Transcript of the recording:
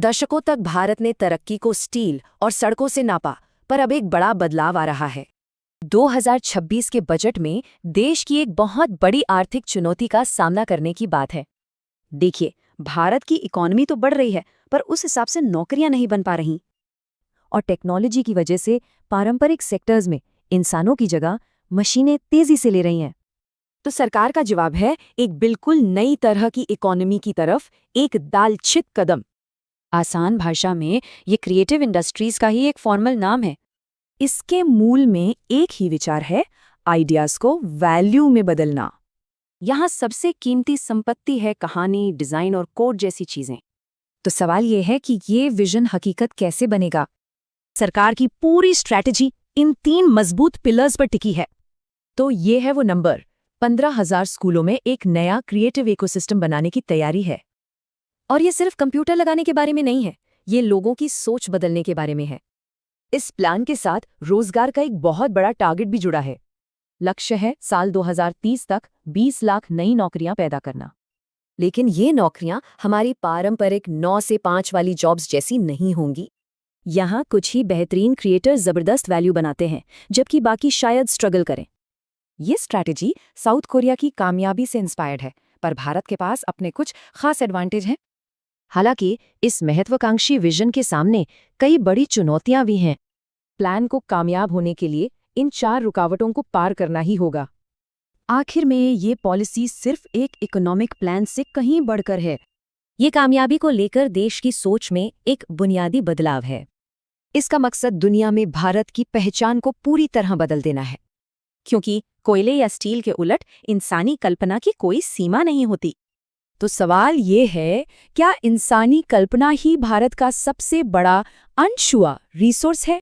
दशकों तक भारत ने तरक्की को स्टील और सड़कों से नापा, पर अब एक बड़ा बदलाव आ रहा है। 2026 के बजट में देश की एक बहुत बड़ी आर्थिक चुनौती का सामना करने की बात है। देखिए, भारत की इकोनॉमी तो बढ़ रही है, पर उस हिसाब से नौकरियां नहीं बन पा रही। और टेक्नोलॉजी की वजह से पारंपरिक सेक्टर्स में इंसानों की जगह मशीनें तेजी से ले रही हैं। तो सरकार का जवाब है एक बिल्कुल नई तरह की इकोनॉमी की तरफ, एक दालचित कदम। आसान भाषा में ये क्रिएटिव इंडस्ट्रीज का ही एक फॉर्मल नाम है। इसके मूल में एक ही विचार है, आइडियाज को वैल्यू में बदलना। यहाँ सबसे कीमती संपत्ति है कहानी, डिजाइन और कोड जैसी चीजें। तो सवाल ये है कि ये विजन हकीकत कैसे बनेगा? सरकार की पूरी स्ट्रैटेजी इन 3 मजबूत पिलर्स पर टिकी है। तो ये है वो नंबर। 15,000 स्कूलों में एक नया क्रिएटिव इकोसिस्टम बनाने की तैयारी है। और ये सिर्फ कंप्यूटर लगाने के बारे में नहीं है, ये लोगों की सोच बदलने के बारे में है। इस प्लान के साथ रोजगार का एक बहुत बड़ा टारगेट भी जुड़ा है। लक्ष्य है साल 2030 तक 20 लाख नई नौकरियां पैदा करना। लेकिन ये नौकरियां हमारी पारंपरिक 9 से 5 वाली जॉब्स जैसी नहीं होंगी। यहाँ कुछ ही बेहतरीन क्रिएटर्स जबरदस्त वैल्यू बनाते हैं, जबकि बाकी शायद स्ट्रगल करें। ये स्ट्रैटेजी साउथ कोरिया की कामयाबी से इंस्पायर्ड है, पर भारत के पास अपने कुछ खास एडवांटेज हैं। हालांकि इस महत्वाकांक्षी विजन के सामने कई बड़ी चुनौतियां भी हैं। प्लान को कामयाब होने के लिए इन 4 रुकावटों को पार करना ही होगा। आखिर में ये पॉलिसी सिर्फ एक इकोनॉमिक प्लान से कहीं बढ़कर है। ये कामयाबी को लेकर देश की सोच में एक बुनियादी बदलाव है। इसका मकसद दुनिया में भारत की पहचान को पूरी तरह बदल देना है, क्योंकि कोयले या स्टील के उलट इंसानी कल्पना की कोई सीमा नहीं होती। तो सवाल ये है, क्या इंसानी कल्पना ही भारत का सबसे बड़ा अनछुआ रिसोर्स है?